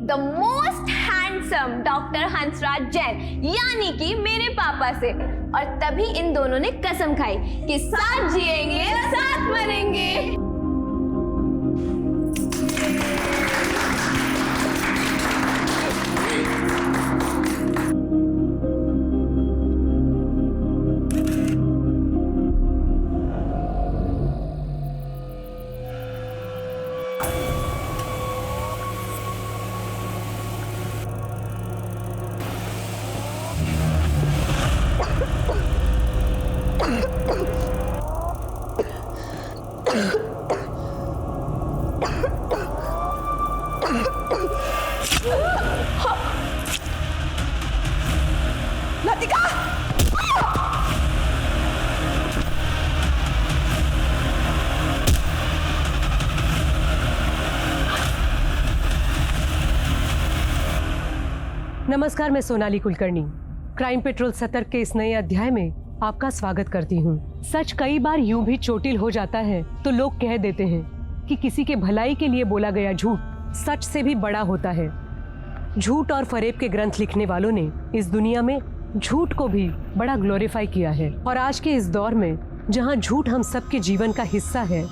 The most handsome doctor Hansraj Jain, यानी कि मेरे पापा से। और तभी इन दोनों ने कसम खाई कि साथ जिएंगे साथ मरेंगे। नमस्कार, मैं सोनाली कुलकर्णी क्राइम पेट्रोल सतर्क के इस नए अध्याय में आपका स्वागत करती हूँ। सच कई बार यूं भी चोटिल हो जाता है तो लोग कह देते हैं कि किसी के भलाई के लिए बोला गया झूठ सच से भी बड़ा होता है। झूठ और फरेब के ग्रंथ लिखने वालों ने इस दुनिया में झूठ को भी बड़ा ग्लोरीफाई किया है। और आज के इस दौर में जहाँ झूठ हम सबके जीवन का हिस्सा है,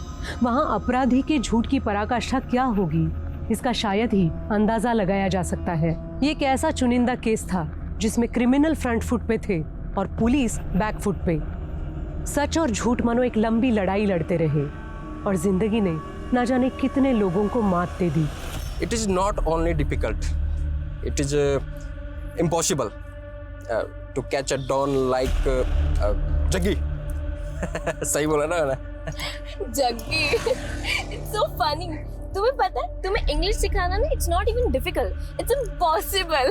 वहाँ अपराधी के झूठ की पराकाष्ठा क्या होगी, इसका शायद ही अंदाजा लगाया जा सकता है। ये एक ऐसा चुनिंदा केस था जिसमें क्रिमिनल फ्रंट फुट पे थे और पुलिस बैक फुट पे। सच और झूठ मानो एक लंबी लड़ाई लड़ते रहे और जिंदगी ने ना जाने कितने लोगों को मात दे दी। It is not only difficult, it is impossible to catch a don like Jaggi. सही बोला ना मैंने? Jaggi, it's so funny। तुम्हें पता है, तुम्हें इंग्लिश सिखाना ना, it's not even difficult, it's impossible।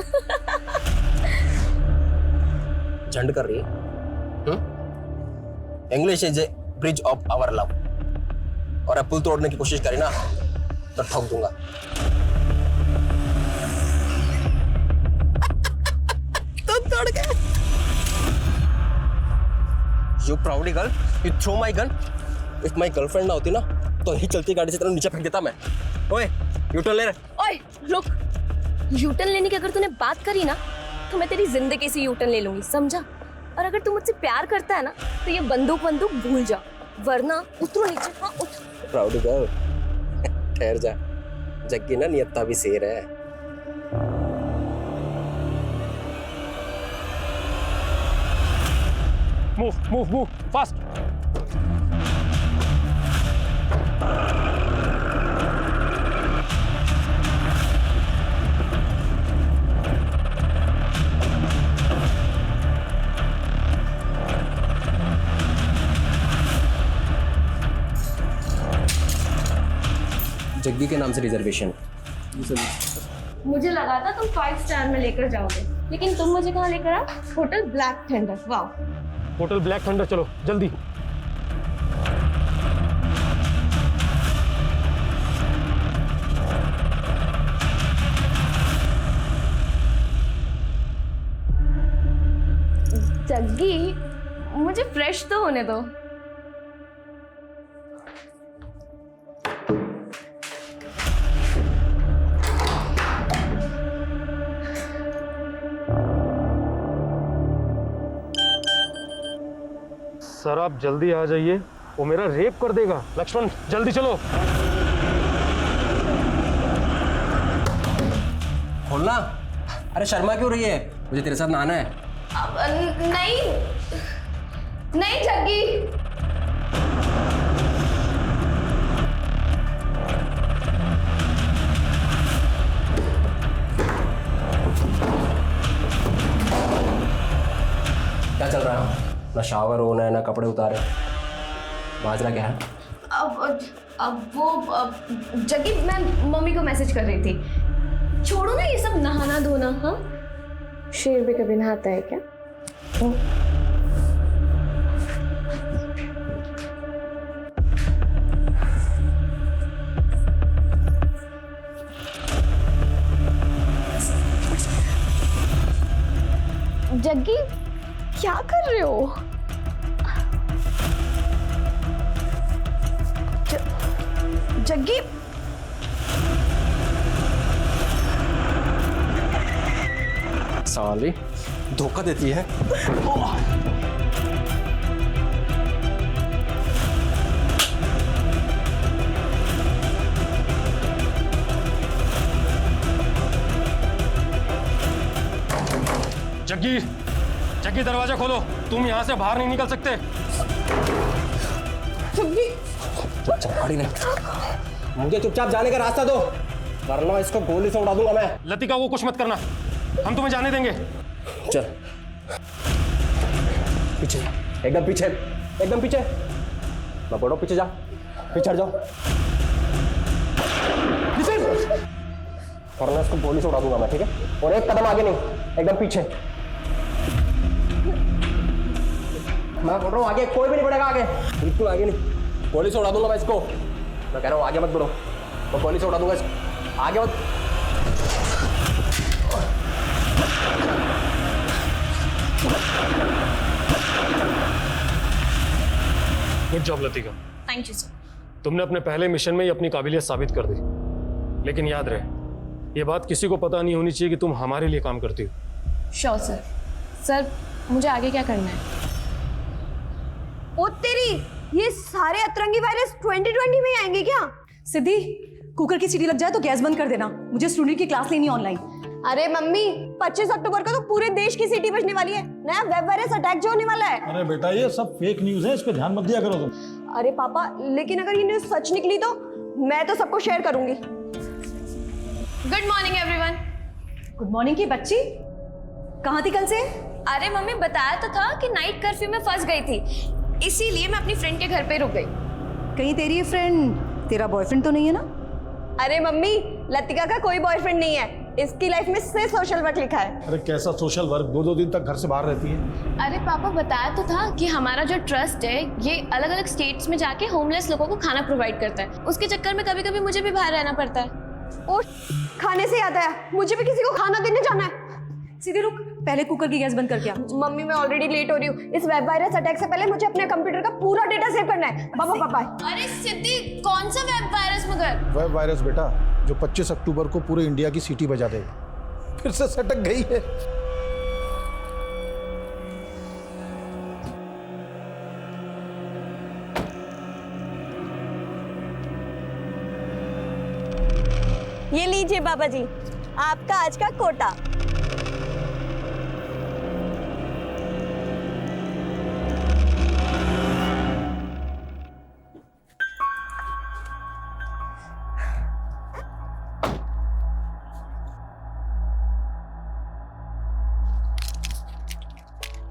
झंड कर रही है? English is a bridge of our love. और अब पुल तोड़ने की कोशिश करी ना तो ठोक दूंगा। तो तोड़ गए। You proud girl, you throw my gun. If my girlfriend ना होती ना तो ही चलती गाड़ी से तेरे नीचे फेंक देता मैं। ओए, यूटर्न ले रहे। ओए, रुक। यूटर्न लेने की अगर तूने बात करी ना तो मैं तेरी जिंदगी से यूटर्न ले लूंगी, समझा? और अगर तू मुझसे प्यार करता है ना तो ये बंदूक भूल जा, वरना उतरो नीचे। हाँ, उतर। प्राउड गर्ल, ठहर जा। जग्गी ना नियत्ता भी शेर है। Move, fast. जग्गी के नाम से रिजर्वेशन। मुझे लगा था तुम 5 स्टार में लेकर जाओगे, लेकिन तुम मुझे कहाँ लेकर आए? Hotel black thunder. वाह। होटल ब्लैक थंडर, चलो जल्दी। जग्गी, मुझे फ्रेश तो होने दो। सर आप जल्दी आ जाइए, वो मेरा रेप कर देगा। लक्ष्मण जल्दी चलो। खोलना। अरे शर्मा क्यों रही है? मुझे तेरे साथ नहाना है। नहीं जग्गी। क्या चल रहा है? ना शावर होना है ना कपड़े उतारे। माजरा क्या है? अब जग्गी, मैं मम्मी को मैसेज कर रही थी। छोड़ो ना ये सब नहाना धोना। हाँ, शेर भी कभी नहाता है क्या? जग्गी, क्या कर रहे हो? जग्गी, साली धोखा देती है। जग्गी, जग्गी दरवाजा खोलो, तुम यहाँ से बाहर नहीं निकल सकते। गाड़ी नहीं, मुझे चुपचाप जाने का रास्ता दो, वरना इसको गोली से उड़ा दूंगा मैं। लतिका को कुछ मत करना, हम तुम्हें जाने देंगे। चल पीछे, एकदम पीछे, एकदम पीछे। मैं बोलो पीछे जा, पीछे हट जाओ, वरना इसको गोली से उड़ा दूंगा मैं, ठीक है? और एक कदम आगे नहीं, एकदम पीछे। मैं बोल रहा हूँ आगे कोई भी नहीं बढ़ेगा, आगे बिल्कुल आगे नहीं, गोली से उड़ा दूंगा मैं इसको। मैं कह रहा हूँ आगे मत बढ़ो, मैं गोली से उड़ा दूंगा इसको, आगे मत। Good job Latika, thank you sir. तुमने अपने पहले मिशन में ही अपनी काबिलियत साबित कर दी। लेकिन याद रहे, ये बात किसी को पता नहीं होनी चाहिए कि तुम हमारे लिए काम करती हो। Sure sir. सर मुझे आगे क्या करना है? ओ तेरी, ये सारे अतरंगी वायरस 2020 में ही आएंगे क्या? सिद्धि, कुकर की सीटी लग जाए तो गैस बंद कर देना, मुझे स्टूडेंट की क्लास लेनी ऑनलाइन। अरे मम्मी, 25 अक्टूबर को तो पूरे देश की सीटी बजने वाली है, नया वेब वायरस अटैक जो होने वाला है। अरे बेटा ये सब फेक न्यूज़ है, इस पे ध्यान मत दिया करो तुम। अरे पापा, लेकिन अगर ये न्यूज़ सच निकली तो मैं तो सबको शेयर करूंगी। Good morning everyone. Good morning की बच्ची, कहाँ थी कल से? अरे मम्मी बताया तो था कि नाइट कर्फ्यू में फंस गई थी, इसीलिए मैं अपनी फ्रेंड के घर पे रुक गई। कहीं तेरी फ्रेंड तेरा बॉयफ्रेंड तो नहीं है ना? अरे मम्मी, लतिका का कोई बॉयफ्रेंड नहीं है, इसकी लाइफ में सिर्फ सोशल वर्क लिखा है। अरे कैसा सोशल वर्क, 2-2 दिन तक घर से बाहर रहती है। अरे पापा बताया तो था कि हमारा जो ट्रस्ट है ये अलग अलग स्टेट्स में जाके होमलेस लोगों को खाना प्रोवाइड करता है, उसके चक्कर में कभी कभी मुझे भी बाहर रहना पड़ता है। ओ, खाने से याद आया, मुझे भी किसी को खाना देने जाना है। सीधे रुक, पहले कुकर की गैस बंद करके आ। मम्मी मैं ऑलरेडी लेट हो रही हूँ, इस वेब वायरस अटैक से पहले मुझे अपने कंप्यूटर का पूरा डेटा सेव करना है। पापा पापा। अरे सिद्धि, कौन सा वेब वायरस मगर? वेब वायरस बेटा, जो 25 अक्टूबर को पूरे इंडिया की सीटी बजा देगा। फिर से सटक गई है। ये लीजिए बाबा जी, आपका आज का कोटा।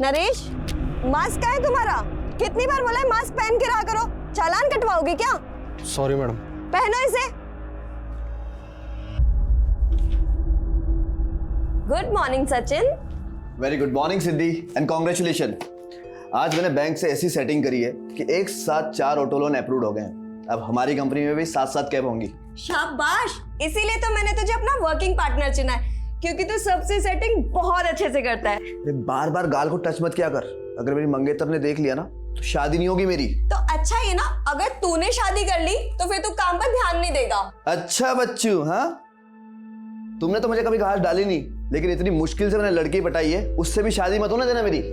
नरेश, मास्क का है तुम्हारा? कितनी बार बोला है मास्क पहन के रहा करो, चालान कटवाओगे क्या? Sorry madam. पहनो इसे। Good morning Sachin. Very good morning Siddhi and congratulation. आज मैंने बैंक से ऐसी सेटिंग करी है कि एक साथ 4 ऑटो लोन अप्रूव हो गए हैं। अब हमारी कंपनी में भी 7-7 कैब होंगी। शाबाश, इसीलिए तो मैंने तुझे अपना वर्किंग पार्टनर चुना है, क्योंकि तू सबसे सेटिंग बहुत अच्छे से करता है। बार बार गाल को टच मत किया कर, अगर मेरी मंगेतर ने देख लिया ना तो शादी नहीं होगी मेरी। तो अच्छा ये ना, अगर तूने शादी कर ली तो फिर तू काम पर ध्यान नहीं देगा। अच्छा बच्चू, हाँ तुमने तो मुझे कभी घास डाली नहीं, लेकिन इतनी मुश्किल से मैंने लड़की पटाई है, उससे भी शादी मत होने देना मेरी।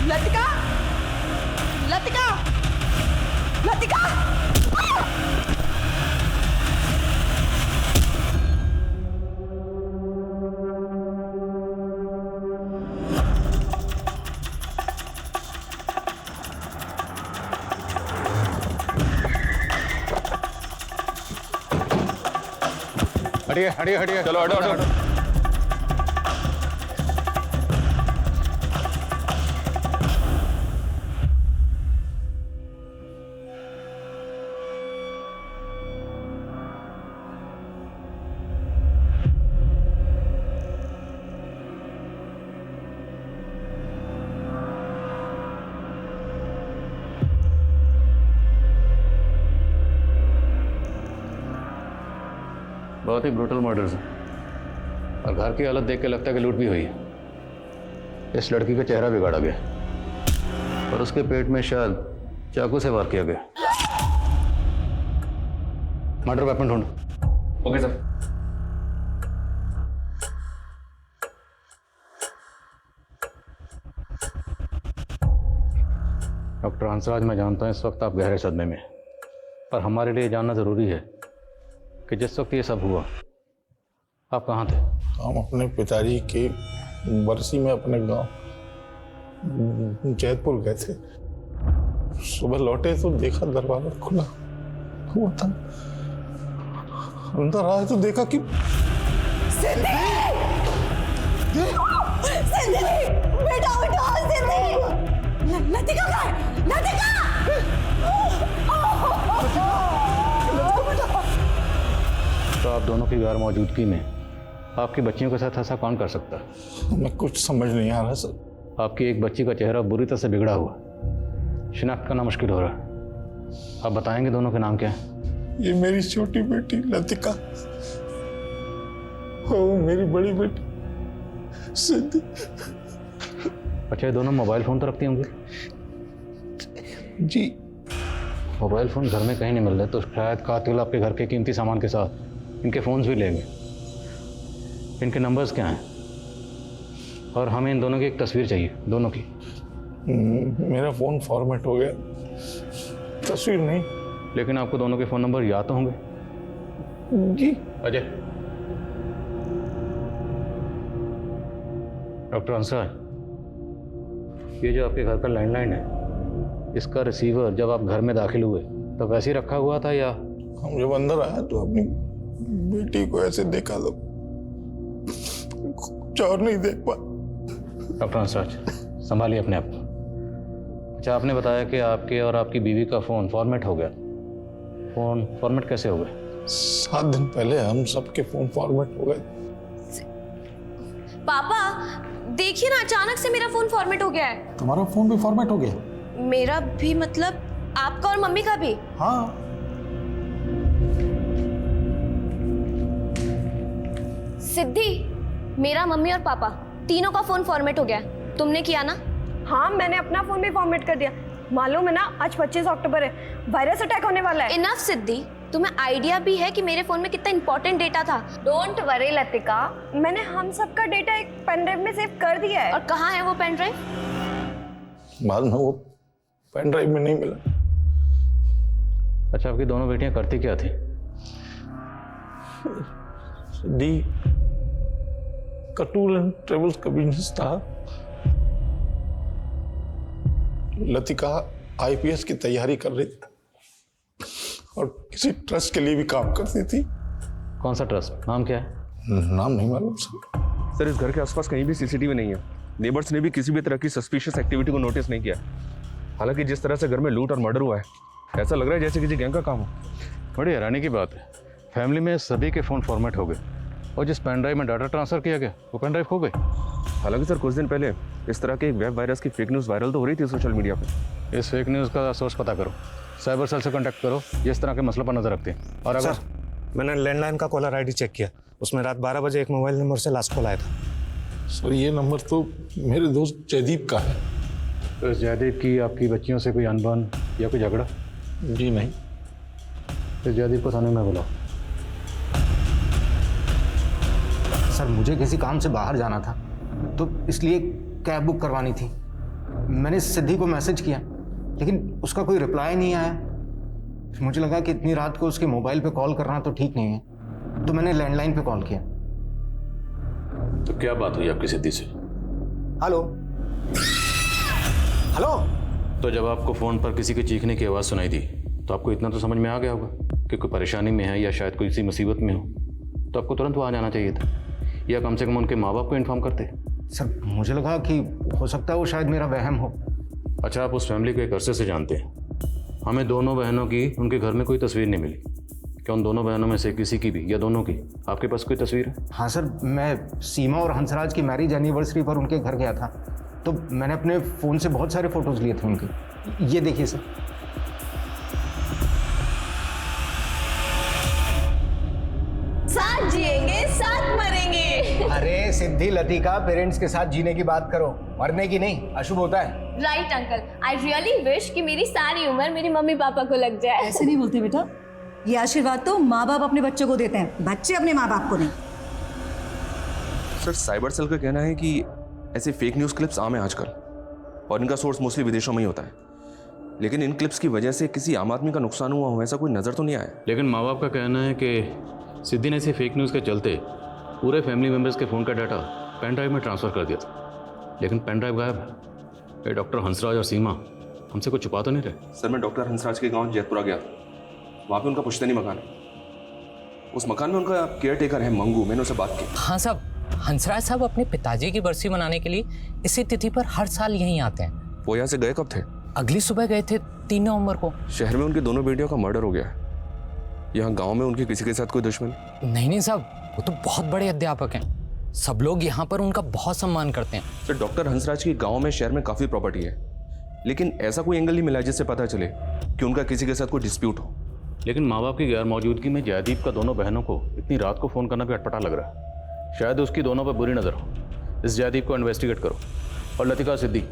लतिका, लतिका, लतिका। हटिए हटिए हटिए, चलो हटो हटो। बहुत ही ब्रूटल मर्डर्स हैं और घर की हालत देख के लगता है कि लूट भी हुई है। इस लड़की का चेहरा बिगाड़ा गया और उसके पेट में शायद चाकू से वार किया गया। मर्डर वेपन ढूंढो। Okay sir. डॉक्टर हंसराज, मैं जानता हूँ इस वक्त आप गहरे सदमे में, पर हमारे लिए जानना ज़रूरी है कि जिस वक्त ये सब हुआ आप कहाँ थे? हम अपने पिताजी के बरसी में अपने गांव जैतपुर गए थे। सुबह लौटे तो देखा दरवाजा खुला हुआ था। अंदर आए तो देखा कि सिद्धि! बेटा उठो सिद्धि! लतिका कहाँ है? लतिका! तो आप दोनों की गैर मौजूदगी में आपकी बच्चियों के साथ ऐसा कौन कर सकता है? हमें कुछ समझ नहीं आ रहा सर। आपकी एक बच्ची का चेहरा बुरी तरह से बिगड़ा हुआ, शिनाख्त करना मुश्किल हो रहा है। आप बताएंगे दोनों के नाम क्या है? ये मेरी छोटी बेटी लतिका, वो मेरी बड़ी बेटी सिद्धि। अच्छा, ये दोनों मोबाइल फ़ोन तो रखती होंगी? जी। मोबाइल फ़ोन घर में कहीं नहीं मिल रहे, तो शायद कातिल आपके घर के कीमती सामान के साथ इनके फ़ोन्स भी लेंगे। इनके नंबर्स क्या हैं? और हमें इन दोनों की एक तस्वीर चाहिए, दोनों की। मेरा फ़ोन फॉर्मेट हो गया, तस्वीर नहीं। लेकिन आपको दोनों के फ़ोन नंबर याद तो होंगे? जी। अजय, डॉक्टर अंसार, ये जो आपके घर का लैंडलाइन है, इसका रिसीवर जब आप घर में दाखिल हुए तो वैसे ही रखा हुआ था या? हम जब अंदर आए तो अपनी बेटी को ऐसे देखा तो कुछ और नहीं देख पा। डॉक्टर अंसार, संभालिए अपने आप को। अच्छा, आपने बताया कि आपके और आपकी बीवी का फ़ोन फॉर्मेट हो गया। फ़ोन फॉर्मेट कैसे हो गया? 7 दिन पहले हम सबके फ़ोन फॉर्मेट हो गए। पापा देखिए ना, अचानक से मेरा फोन फॉर्मेट हो गया है। तुम्हारा फ़ोन भी फॉर्मेट हो गया? मेरा भी मतलब आपका और मम्मी का भी? हाँ। सिद्धि, मेरा, मम्मी और पापा तीनों का फोन फॉर्मेट हो गया है। तुमने किया ना? हाँ, मैंने अपना फोन भी फॉर्मेट कर दिया। मालूम है ना, आज 25 अक्टूबर है, वायरस अटैक होने वाला है। इनफ सिद्धि, तुम्हें आइडिया भी है कि मेरे फोन में कितना इंपॉर्टेंट डेटा था। डोंट वरी लतिका, मैंने हम सबका डेटा एक पेन ड्राइव में सेव कर दिया है। और कहाँ है वो पेन ड्राइव? बाद में वो पेन ड्राइव में नहीं मिला। अच्छा, आपकी दोनों बेटियां करती क्या थी? दी का टूर एंड ट्रेवल्स का बिजनेस था। लतिका आईपीएस की तैयारी कर रही थी और किसी ट्रस्ट के लिए भी काम करती थी। कौन सा ट्रस्ट? नाम क्या है? नाम नहीं मालूम सर। सर, इस घर के आसपास कहीं भी सीसीटीवी नहीं है। नेबर्स ने भी किसी भी तरह की सस्पिशियस एक्टिविटी को नोटिस नहीं किया। हालांकि जिस तरह से घर में लूट और मर्डर हुआ है, ऐसा लग रहा है जैसे किसी गैंग का काम हो। बड़ी हैरानी की बात है, फैमिली में सभी के फ़ोन फॉर्मेट हो गए और जिस पेन ड्राइव में डाटा ट्रांसफ़र किया गया वो पेन ड्राइव खो गई। हालांकि सर, कुछ दिन पहले इस तरह के एक वेब वायरस की फेक न्यूज़ वायरल तो हो रही थी सोशल मीडिया पे। इस फेक न्यूज़ का सोर्स पता करो, साइबर सेल से कांटेक्ट करो, जिस तरह के मसलों पर नजर रखते हैं। और अगर मैंने लैंडलाइन का कॉलर आईडी चेक किया, उसमें रात 12 बजे एक मोबाइल नंबर से लास्ट कॉल आया था। सर, ये नंबर तो मेरे दोस्त जयदीप का है। तो इस जयदीप की आपकी बच्चियों से कोई अनबन या कोई झगड़ा? जी नहीं। इस जयदीप को थाने में बुलाओ। सर, मुझे किसी काम से बाहर जाना था तो इसलिए कैब बुक करवानी थी। मैंने सिद्धि को मैसेज किया लेकिन उसका कोई रिप्लाई नहीं आया। मुझे लगा कि इतनी रात को उसके मोबाइल पे कॉल करना तो ठीक नहीं है, तो मैंने लैंडलाइन पे कॉल किया। तो क्या बात हुई आपकी सिद्धि से? Hello hello. तो जब आपको फ़ोन पर किसी के चीखने की आवाज़ सुनाई दी तो आपको इतना तो समझ में आ गया होगा कि कोई परेशानी में है या शायद कोई सी मुसीबत में हो, तो आपको तुरंत वहाँ जाना चाहिए था या कम से कम उनके माँ बाप को इन्फॉर्म करते। सर, मुझे लगा कि हो सकता है वो शायद मेरा वहम हो। अच्छा, आप उस फैमिली को एक अरसे से जानते हैं। हमें दोनों बहनों की उनके घर में कोई तस्वीर नहीं मिली। क्या उन दोनों बहनों में से किसी की भी या दोनों की आपके पास कोई तस्वीर है? हाँ सर, मैं सीमा और हंसराज की मैरिज एनिवर्सरी पर उनके घर गया था, तो मैंने अपने फ़ोन से बहुत सारे फ़ोटोज़ लिए थे उनके। ये देखिए सर। सर सिद्धि लतिका पेरेंट्स के साथ जीने की बात करो, मरने की नहीं, अशुभ होता है। Right uncle, I really wish कि मेरी सारी उम्र मेरी मम्मी पापा को लग जाए। ऐसे नहीं बोलते बेटा, ये आशीर्वाद तो माँ बाप अपने बच्चों को देते हैं, बच्चे अपने माँ बाप को नहीं। सर साइबर सेल का कहना है कि ऐसे फेक न्यूज़ क्लिप्स आम है आजकल और इनका सोर्स मोस्टली विदेशों में ही होता है, लेकिन इन क्लिप्स की वजह से किसी आम आदमी का नुकसान हुआ हो ऐसा कोई नज़र तो नहीं आया। लेकिन माँ बाप का कहना है कि सिद्धि ने ऐसे फेक न्यूज़ के चलते पूरे फैमिली मेम्बर्स के फ़ोन का डाटा पेन ड्राइव में ट्रांसफ़र कर दिया था, लेकिन पेन ड्राइव गायब है। ये डॉक्टर हंसराज और सीमा हमसे कुछ छुपा तो नहीं रहे। सर मैं डॉक्टर हंसराज के गांव जैतपुरा गया था, वहाँ पे उनका पुश्तैनी मकान है, उस मकान में उनका केयर टेकर है मंगू, मैंने उससे बात की। हाँ साहब, हंसराज साहब अपने पिताजी की बरसी मनाने के लिए इसी तिथि पर हर साल यहीं आते हैं। वो यहाँ से गए कब थे? अगली सुबह गए थे 3 नवंबर को। शहर में उनकी दोनों बेटियों का मर्डर हो गया है, यहाँ गाँव में उनके किसी के साथ कोई दुश्मन? नहीं साहब, वो तो बहुत बड़े अध्यापक हैं, सब लोग यहाँ पर उनका बहुत सम्मान करते हैं। सर डॉक्टर हंसराज की गाँव में शहर में काफ़ी प्रॉपर्टी है, लेकिन ऐसा कोई एंगल नहीं मिला जिससे पता चले कि उनका किसी के साथ कोई डिस्प्यूट हो। लेकिन माँ बाप की गैर मौजूदगी में जयदीप का दोनों बहनों को इतनी रात को फ़ोन करना भी अटपटा लग रहा है। शायद उसकी दोनों पर बुरी नज़र हो। इस जयदीप को इन्वेस्टिगेट करो और लतिका सिद्धि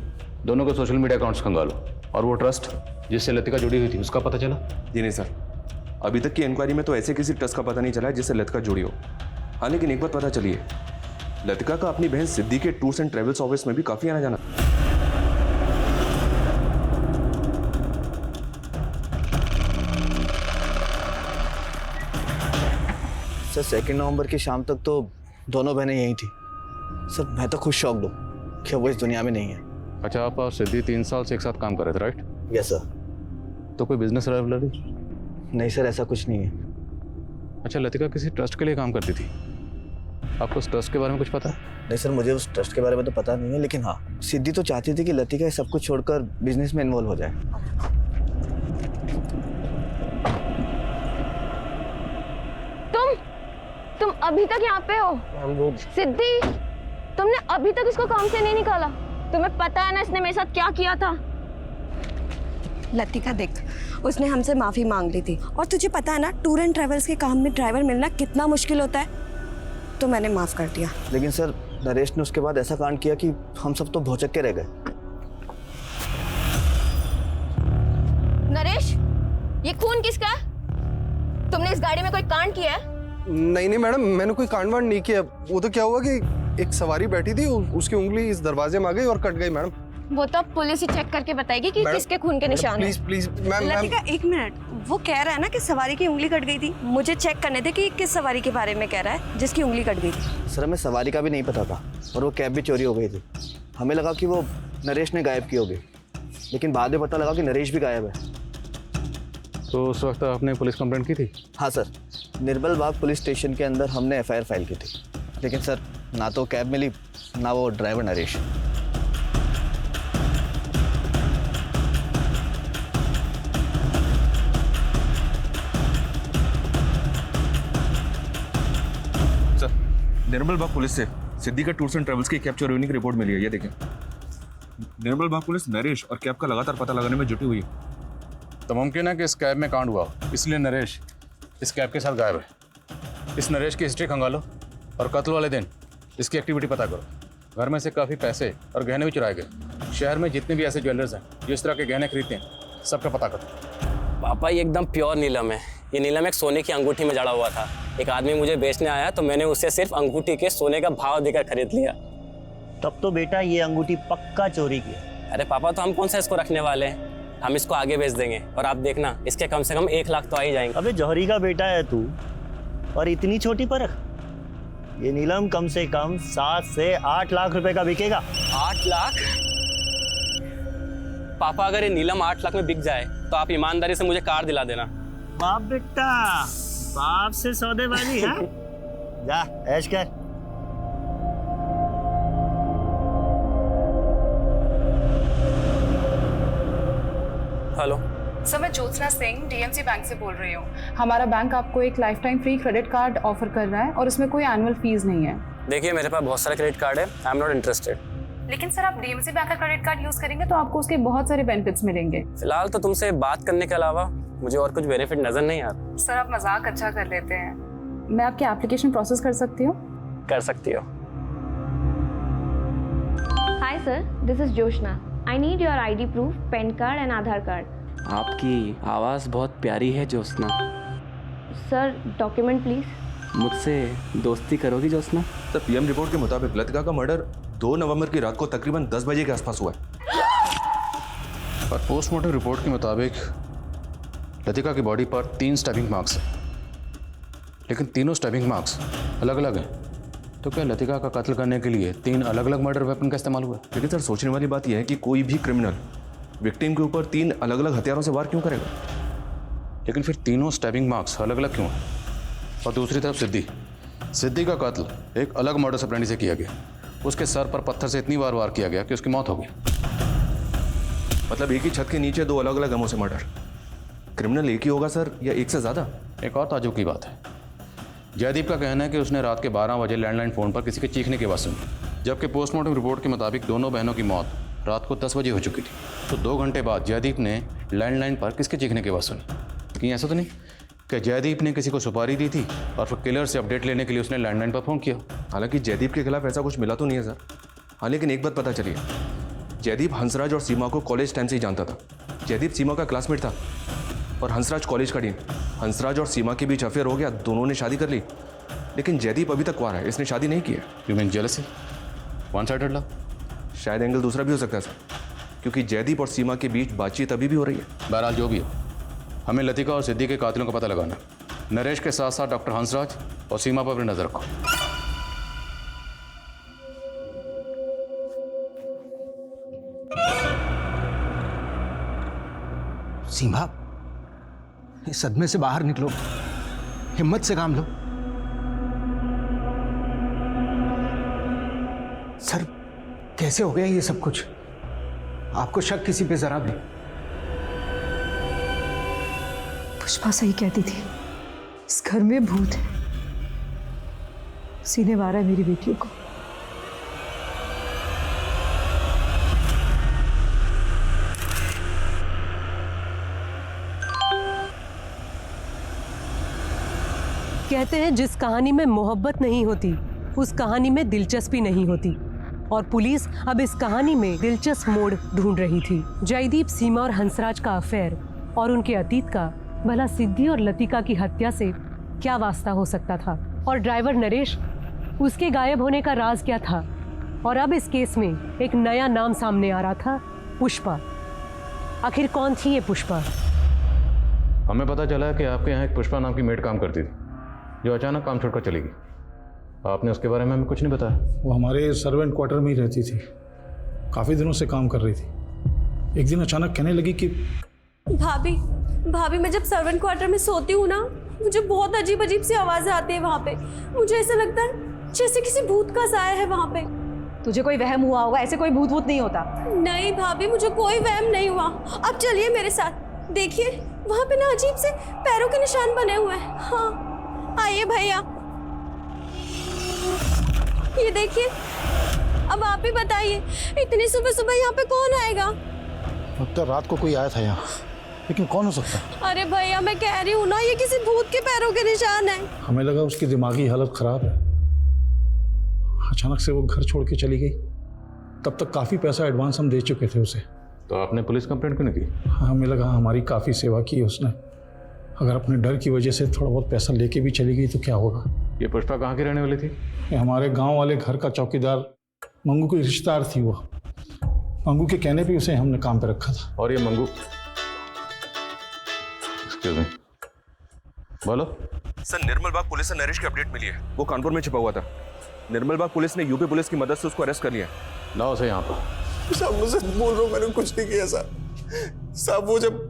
दोनों को सोशल मीडिया अकाउंट्स खंगालो, और वो ट्रस्ट जिससे लतिका जुड़ी हुई थी उसका पता चला? जी नहीं सर, अभी तक की इंक्वायरी में तो ऐसे किसी ट्रस्ट का पता नहीं चला है जिससे लतिका जुड़ी हो। हाँ लेकिन एक बात पता चली है, लतिका का अपनी बहन सिद्धि के टूर्स एंड ट्रेवल्स ऑफिस में भी काफ़ी आना जाना। सर 2 नवंबर की शाम तक तो दोनों बहनें यहीं थी। सर मैं तो खुद शॉक्ड हूँ कि वो इस दुनिया में नहीं है। अच्छा, आप और सिद्धि 3 साल से एक साथ काम कर रहे थे, राइट? Yes sir. तो कोई बिजनेस राइवलरी? नहीं सर, ऐसा कुछ नहीं है। अच्छा, लतिका किसी ट्रस्ट के लिए काम करती थी, आपको उस ट्रस्ट के बारे में कुछ पता है? नहीं सर, मुझे उस ट्रस्ट के बारे में तो पता नहीं है, लेकिन हाँ सिद्धि तो चाहती थी कि लतिका सब कुछ छोड़कर बिजनेस में इन्वॉल्व हो जाए। तुम अभी तक यहाँ पे हो? सिद्धि, तुमने अभी तक इसको काम से नहीं निकाला? तुम्हें पता है ना इसने मेरे साथ क्या किया था? लतिका देख, उसने हमसे माफी मांग ली थी, और तुझे पता है ना टूर एंड ट्रेवल्स के काम में ड्राइवर मिलना कितना मुश्किल होता है, तो मैंने माफ कर दिया। लेकिन सर नरेश ने उसके बाद ऐसा कांड किया कि हम सब तो भौचक के रह गए। नरेश, ये खून किसका है? तुमने इस गाड़ी में कोई कांड किया है? नहीं मैडम, मैंने कोई कांड वांड नहीं किया। वो तो क्या हुआ कि एक सवारी बैठी थी, उसकी उंगली इस दरवाजे में आ गई और कट गई मैडम। वो तो पुलिस ही चेक करके बताएगी कि किसके खून के निशान प्लीज प्लीज मैम। लतिका एक मिनट, वो कह रहा है ना कि सवारी की उंगली कट गई थी। मुझे चेक करने दे कि किस सवारी के बारे में कह रहा है जिसकी उंगली कट गई थी। सर हमें सवारी का भी नहीं पता था, और वो कैब भी चोरी हो गई थी। हमें लगा कि वो नरेश ने गायब की होगी, लेकिन बाद में पता लगा कि नरेश भी गायब है। तो उस वक्त आपने पुलिस कंप्लेंट की थी? हाँ सर, निर्बल बाग पुलिस स्टेशन के अंदर हमने एफआईआर फाइल की थी, लेकिन सर ना तो कैब मिली ना वो ड्राइवर नरेश। सर निर्मल बाग पुलिस से सिद्धि का टूर्स एंड ट्रेवल्स की कैब चोरी होने की रिपोर्ट मिली है, ये देखें। निर्मल बाग पुलिस नरेश और कैब का लगातार पता लगाने में जुटी हुई है। तो मुमकिन है कि इस कैब में कांड हुआ, इसलिए नरेश इस कैब के साथ गायब है। इस नरेश की हिस्ट्री खंगालो और कत्ल वाले दिन इसकी एक्टिविटी पता करो। घर में से काफ़ी पैसे और गहने भी चुराए गए। शहर में जितने भी ऐसे ज्वेलर्स हैं जो इस तरह के गहने खरीदते हैं, सबका पता करो। पापा ये एकदम प्योर नीलम है। ये नीलम एक सोने की अंगूठी में जड़ा हुआ था। एक आदमी मुझे बेचने आया तो मैंने उससे सिर्फ अंगूठी के सोने का भाव देकर खरीद लिया। तब तो बेटा ये अंगूठी पक्का चोरी की है। अरे पापा, तो हम कौन सा इसको रखने वाले हैं, हम इसको आगे बेच देंगे और आप देखना इसके कम से कम 1 लाख तो आ ही जाएंगे। अबे जौहरी का बेटा है तू, और इतनी छोटी परख। ये नीलम कम से कम 7 से 8 लाख रुपए का बिकेगा। 8 लाख? पापा अगर ये नीलम 8 लाख में बिक जाए तो आप ईमानदारी से मुझे कार दिला देना। बाप बेटा, बाप से सौदेबाजी है। जा ऐश कर। हेलो सर, मैं ज्योत्सना सिंह डीएमसी बैंक से बोल रही हूँ। हमारा बैंक आपको एक life time free credit card offer कर रहा है और इसमें कोई एनुअल फीस नहीं है। देखिए मेरे पास बहुत सारे क्रेडिट कार्ड है, आई एम नॉट इंटरेस्टेड। लेकिन सर आप डीएमसी बैंक का क्रेडिट कार्ड यूज करेंगे तो आपको उसके बहुत सारे बेनिफिट्स मिलेंगे। फिलहाल तो तुमसे बात करने के अलावा मुझे और कुछ बेनिफिट नजर नहीं आ रहा। सर आप मजाक अच्छा कर लेते हैं। मैं आपकी एप्लीकेशन प्रोसेस कर सकती हूँ? कर सकती हो। Hi sir, this is Joshna. I need your ID proof, PAN card and Aadhaar card. आपकी आवाज़ बहुत प्यारी है ज्योत्सना। Sir, document please. मुझसे दोस्ती करोगी ज्योत्सना? सर पीएम रिपोर्ट के मुताबिक लतिका का मर्डर 2 नवंबर की रात को तकरीबन 10 बजे के आसपास हुआ है। और पोस्टमार्टम रिपोर्ट के मुताबिक लतिका की बॉडी पर 3 स्टैबिंग मार्क्स हैं, लेकिन तीनों स्टैबिंग मार्क्स अलग अलग हैं। तो क्या लतिका का कत्ल करने के लिए 3 अलग अलग मर्डर वेपन का इस्तेमाल हुआ? लेकिन सर सोचने वाली बात यह है कि कोई भी क्रिमिनल विक्टिम के ऊपर 3 अलग अलग हथियारों से वार क्यों करेगा? लेकिन फिर तीनों स्टैबिंग मार्क्स अलग अलग क्यों हैं? और दूसरी तरफ सिद्धि का कत्ल एक अलग मर्डर ऑपरेंडी से किया गया। उसके सर पर पत्थर से इतनी बार वार किया गया कि उसकी मौत हो गई। मतलब एक ही छत के नीचे 2 अलग अलग गमों से मर्डर। क्रिमिनल एक ही होगा सर या एक से ज़्यादा? एक और ताज्जुब की बात है, जयदीप का कहना है कि उसने रात के 12 बजे लैंडलाइन फ़ोन पर किसी के चीखने की आवाज़ सुनी, जबकि पोस्टमार्टम रिपोर्ट के मुताबिक दोनों बहनों की मौत रात को 10 बजे हो चुकी थी। तो 2 घंटे बाद जयदीप ने लैंडलाइन पर किसके चीखने की आवाज़ सुनी? कहीं ऐसा तो नहीं कि जयदीप ने किसी को सुपारी दी थी और फिर किलर से अपडेट लेने के लिए उसने लैंडलाइन पर फ़ोन किया? हालांकि जयदीप के खिलाफ ऐसा कुछ मिला तो नहीं है सर। हाँ, लेकिन एक बात पता चली है, जयदीप हंसराज और सीमा को कॉलेज टाइम से ही जानता था। जयदीप सीमा का क्लासमेट था और हंसराज कॉलेज का डीन। हंसराज और सीमा के बीच अफेयर हो गया, दोनों ने शादी कर ली, लेकिन जयदीप अभी तक कुंवारा है, इसने शादी नहीं की है। You mean jealousy? One sided love? शायद एंगल दूसरा भी हो सकता है सर, क्योंकि जयदीप और सीमा के बीच बातचीत अभी भी हो रही है। बहरहाल जो भी है, हमें लतिका और सिद्धि के कातिलों का पता लगाना है। नरेश के साथ साथ डॉक्टर हंसराज और सीमा पर भी नजर रखो। सीमा, इस सदमे से बाहर निकलो, हिम्मत से काम लो। सर, कैसे हो गया ये सब कुछ? आपको शक किसी पे जरा भी? पुष्पा सही कहती थी, इस घर में भूत है, सीने मारा है मेरी बेटियों को। कहते हैं जिस कहानी में मोहब्बत नहीं होती उस कहानी में दिलचस्पी नहीं होती, और पुलिस अब इस कहानी में दिलचस्प मोड़ ढूंढ रही थी। जयदीप, सीमा और हंसराज का अफेयर और उनके अतीत का भला सिद्धि और लतिका की हत्या से क्या वास्ता हो सकता था? और ड्राइवर नरेश, उसके गायब होने का राज क्या था? और अब इस केस में एक नया नाम सामने आ रहा था, पुष्पा। आखिर कौन थी ये पुष्पा? हमें पता चला कि आपके यहाँ एक पुष्पा नाम की मेड काम करती थी, जो अचानक काम छोड़कर चली गई। आपने उसके बारे में हमें कुछ नहीं बताया। वो हमारे सर्वेंट क्वार्टर में ही रहती थी, काफ़ी दिनों से काम कर रही थी। एक दिन अचानक कहने लगी कि भाभी मैं जब सर्वेंट क्वार्टर में सोती हूँ ना, मुझे बहुत अजीब अजीब सी आवाज़ें आती है वहाँ पे। मुझे ऐसा लगता है जैसे किसी भूत का साया है वहाँ पे। तुझे कोई वहम हुआ होगा, ऐसे कोई भूत वूत नहीं होता। नहीं भाभी, मुझे कोई वहम नहीं हुआ। अब चलिए मेरे साथ, देखिए वहाँ पे ना अजीब से पैरों के निशान बने हुए हैं। हाँ आइए भैया, ये देखिए। अब आप ही बताइए, इतनी सुबह सुबह यहाँ पे कौन आएगा? अब तो रात को कोई आया था यहाँ, लेकिन कौन हो सकता है? अरे भैया मैं कह रही हूँ ना, ये किसी भूत के पैरों के निशान है। हमें लगा उसकी दिमागी हालत खराब है, अचानक से वो घर छोड़ के चली गई। तब तक काफ़ी पैसा एडवांस हम दे चुके थे उसे। तो आपने पुलिस कंप्लेंट क्यों नहीं की? हमें लगा हमारी काफ़ी सेवा की है उसने, अगर अपने डर की वजह से थोड़ा बहुत पैसा लेके भी चली गई तो क्या होगा। ये पुष्पा कहाँ की रहने वाली थी? ये हमारे गांव वाले घर का चौकीदार मंगू की रिश्तेदार थी। वो मंगू के कहने पे उसे हमने काम पे रखा था। और ये मंगू, एक्सक्यूज मी, बोलो। सर निर्मल बाग पुलिस से नरेश की अपडेट मिली है, वो कानपुर में छिपा हुआ था। निर्मल बाग पुलिस ने यूपी पुलिस की मदद से उसको अरेस्ट कर लिया। लाओ उसे यहाँ पर। साहब मुझे बोल रहा हूँ, मैंने कुछ नहीं किया साहब। वो जब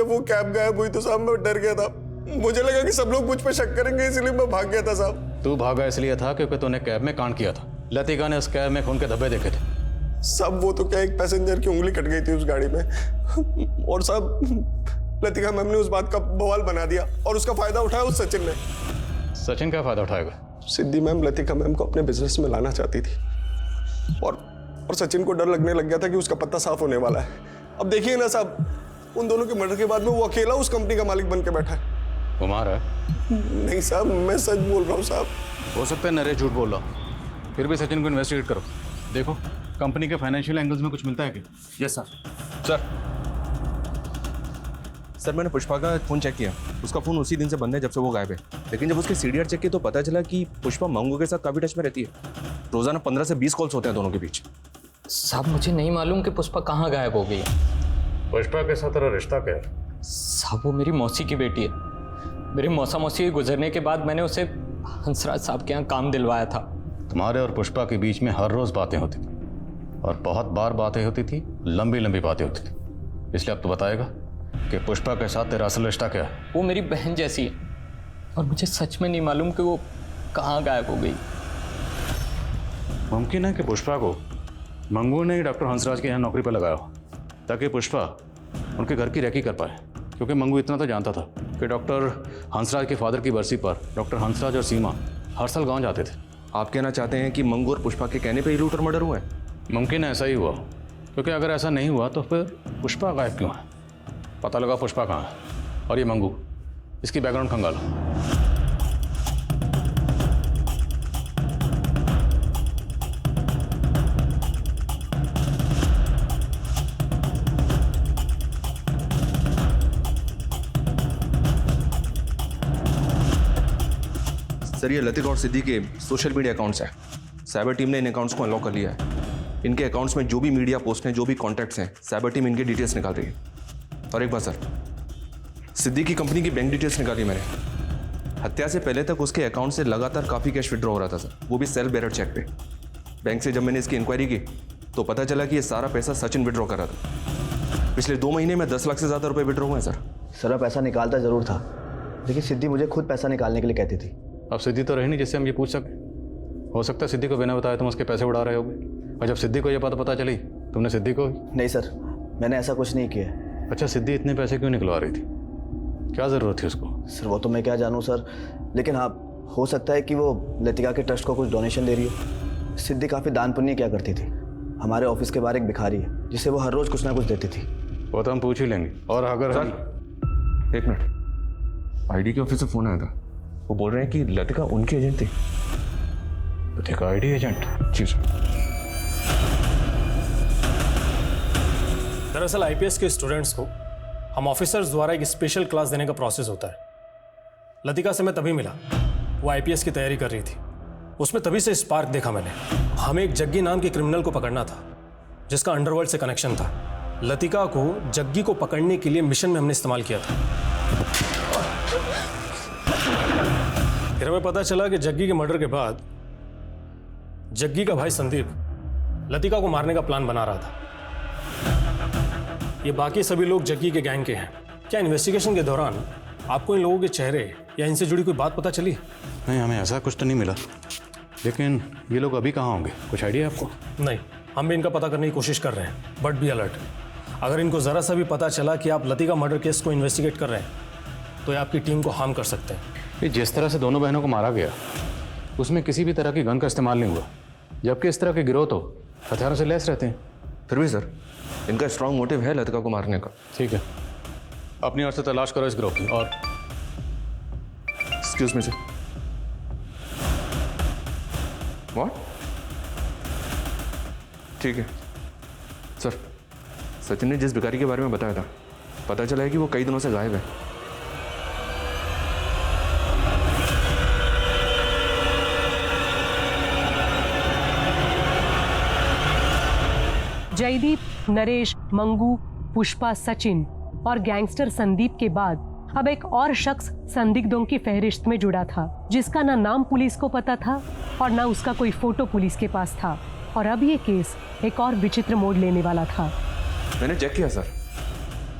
वो कैब गायब हुई तो साहब मैं डर गया था। मुझे लगा कि सब लोग मुझ पे शक करेंगे, इसलिए मैं भाग गया था साहब। तू भागा इसलिए था क्योंकि तूने कैब में कांड किया था। लतिका ने उस कैब में खून के धब्बे देखे थे। साहब वो तो क्या, एक पैसेंजर की उंगली कट गई थी उस गाड़ी में, और साहब लतिका मैम ने उस बात का बवाल बना दिया और उसका फायदा उठाया उस सचिन ने। सचिन क्या फायदा उठाएगा? सिद्धि मैम लतिका मैम को अपने बिजनेस में लाना चाहती थी, और सचिन को डर लगने लग गया था कि उसका पत्ता साफ होने वाला है। अब देखिए ना साहब, उन दोनों के मर्डर के बाद में वो अकेला उस कंपनी का मालिक बन के बैठा है। कुमार है? नहीं साहब, मैं सच बोल रहा हूँ साहब। हो सकता है नरेश झूठ बोल रहा, फिर भी सचिन को इन्वेस्टिगेट करो। देखो कंपनी के फाइनेंशियल एंगल्स में कुछ मिलता है क्या? Yes sir. सर मैंने पुष्पा का फ़ोन चेक किया, उसका फ़ोन उसी दिन से बंद है जब से वो गायब है। लेकिन जब उसके सीडीआर चेक किया तो पता चला कि पुष्पा मंगू के साथ काफ़ी टच में रहती है। रोज़ाना 15 से 20 कॉल्स होते हैं दोनों के बीच। साहब मुझे नहीं मालूम कि पुष्पा कहाँ गायब हो गई। पुष्पा के साथ तेरा रिश्ता क्या है? साहब वो मेरी मौसी की बेटी है। मेरी मौसी के गुजरने के बाद मैंने उसे हंसराज साहब के यहाँ काम दिलवाया था। तुम्हारे और पुष्पा के बीच में हर रोज़ बातें होती थी और बहुत बार बातें होती थी, लंबी लंबी बातें होती थी। इसलिए अब तो बताएगा कि पुष्पा के साथ तेरा असल रिश्ता क्या है? वो मेरी बहन जैसी है और मुझे सच में नहीं मालूम कि वो कहाँ गायब हो गई। मुमकिन है कि पुष्पा को मंगू ने ही डॉक्टर हंसराज के यहाँ नौकरी पर लगाया हो ताकि पुष्पा उनके घर की रेकी कर पाए, क्योंकि मंगू इतना तो जानता था कि डॉक्टर हंसराज के फादर की बरसी पर डॉक्टर हंसराज और सीमा हर साल गाँव जाते थे। आप कहना चाहते हैं कि मंगू और पुष्पा के कहने पर ही लूट और मर्डर हुआ है? मुमकिन है ऐसा ही हुआ, क्योंकि अगर ऐसा नहीं हुआ तो फिर पुष्पा गायब क्यों है? पता लगा पुष्पा कहाँ है और ये मंगू, इसकी बैकग्राउंड खंगालो। सर ये लतिका और सिद्दी के सोशल मीडिया अकाउंट्स हैं। साइबर टीम ने इन अकाउंट्स को अनलॉक कर लिया है। इनके अकाउंट्स में जो भी मीडिया पोस्ट हैं, जो भी कॉन्टैक्ट्स हैं, साइबर टीम इनके डिटेल्स निकाल रही है। और एक बार सर, सिद्दी की कंपनी की बैंक डिटेल्स निकाली मैंने। हत्या से पहले तक उसके अकाउंट से लगातार काफ़ी कैश विड्रॉ हो रहा था सर, वो भी सेल्फ बेरर चेक पे। बैंक से जब मैंने इसकी इंक्वायरी की तो पता चला कि ये सारा पैसा सचिन विड्रॉ कर रहा था। पिछले 2 महीने में 10 लाख से ज़्यादा रुपये विड्रॉ हुए हैं सर। सर पैसा निकालता ज़रूर था, लेकिन सिद्धि मुझे खुद पैसा निकालने के लिए कहती थी। अब सिद्धि तो रही नहीं जिससे हम ये पूछ सकें। हो सकता है सिद्धि को बिना बताए तुम उसके पैसे उड़ा रहे होगे, और जब सिद्धि को ये बात पता चली तुमने सिद्धि को। नहीं सर, मैंने ऐसा कुछ नहीं किया। अच्छा, सिद्धि इतने पैसे क्यों निकलवा रही थी? क्या ज़रूरत थी उसको? सर वो तो मैं क्या जानूँ सर, लेकिन हाँ हो सकता है कि वो लतिका के ट्रस्ट को कुछ डोनेशन दे रही हो। सिद्धि काफ़ी दान पुण्य किया करती थी। हमारे ऑफिस के बाहर एक भिखारी है जिसे वो हर रोज़ कुछ ना कुछ देती थी। वो तो हम पूछ ही लेंगे। और अगर सर एक मिनट, आईडी के ऑफिस से फ़ोन आया था। वो बोल रहे हैं कि लतिका उनकी एजेंट थी। Latika ID agent? जी सर। दरअसल आईपीएस के स्टूडेंट्स को हम ऑफिसर्स द्वारा एक स्पेशल क्लास देने का प्रोसेस होता है। लतिका से मैं तभी मिला, वो आईपीएस की तैयारी कर रही थी। उसमें तभी से स्पार्क देखा मैंने। हमें एक जग्गी नाम के क्रिमिनल को पकड़ना था जिसका अंडरवर्ल्ड से कनेक्शन था। लतिका को जग्गी को पकड़ने के लिए मिशन में हमने इस्तेमाल किया था। फिर हमें पता चला कि जग्गी के मर्डर के बाद जग्गी का भाई संदीप लतिका को मारने का प्लान बना रहा था। ये बाकी सभी लोग जग्गी के गैंग के हैं। क्या इन्वेस्टिगेशन के दौरान आपको इन लोगों के चेहरे या इनसे जुड़ी कोई बात पता चली? नहीं, हमें ऐसा कुछ तो नहीं मिला, लेकिन ये लोग अभी कहाँ होंगे, कुछ आइडिया है आपको? नहीं, हम भी इनका पता करने की कोशिश कर रहे हैं, बट बी अलर्ट। अगर इनको ज़रा सा भी पता चला कि आप लतिका मर्डर केस को इन्वेस्टिगेट कर रहे हैं तो ये आपकी टीम को हार्म कर सकते हैं। ये जिस तरह से दोनों बहनों को मारा गया उसमें किसी भी तरह की गन का इस्तेमाल नहीं हुआ, जबकि इस तरह के गिरोह तो हथियारों से लैस रहते हैं। फिर भी सर इनका स्ट्रांग मोटिव है लतिका को मारने का। ठीक है, अपनी ओर से तलाश करो इस ग्रुप की। और एक्सक्यूज मी सर, व्हाट? ठीक है सर, सचिन ने जिस भिखारी के बारे में बताया था पता चला है कि वो कई दिनों से गायब है। जयदीप, नरेश, मंगू, पुष्पा, सचिन और गैंगस्टर संदीप के बाद अब एक और शख्स संदिग्धों की फहरिस्त में जुड़ा था, जिसका ना नाम पुलिस को पता था और ना उसका कोई फोटो पुलिस के पास था। और अब ये केस एक और विचित्र मोड़ लेने वाला था। मैंने चेक किया सर,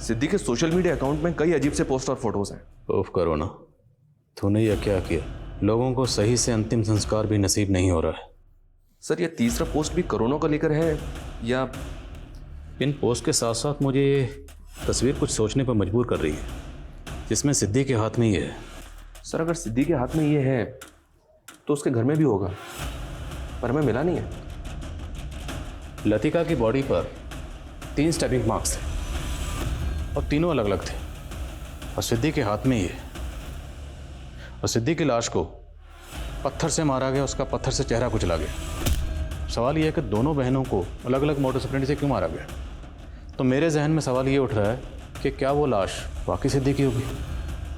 सिद्धि के सोशल मीडिया अकाउंट में कई अजीब से पोस्ट और फोटोज हैं। उफ करो ना, तूने यह क्या किया? लोगों को सही से अंतिम संस्कार भी नसीब नहीं हो रहा है। सर ये तीसरा पोस्ट भी कोरोना को लेकर है या? इन पोस्ट के साथ साथ मुझे ये तस्वीर कुछ सोचने पर मजबूर कर रही है, जिसमें सिद्धि के हाथ में ये है। सर अगर सिद्धि के हाथ में ये है तो उसके घर में भी होगा, पर हमें मिला नहीं है। लतिका की बॉडी पर 3 स्टैबिंग मार्क्स थे और तीनों अलग अलग थे, और सिद्धि के हाथ में ये। और सिद्धि की लाश को पत्थर से मारा गया, उसका पत्थर से चेहरा कुचला गया। सवाल ये है कि दोनों बहनों को अलग अलग मोटर स्प्रेंट से क्यों मारा गया। तो मेरे जहन में सवाल ये उठ रहा है कि क्या वो लाश वाकई सिद्धि की होगी।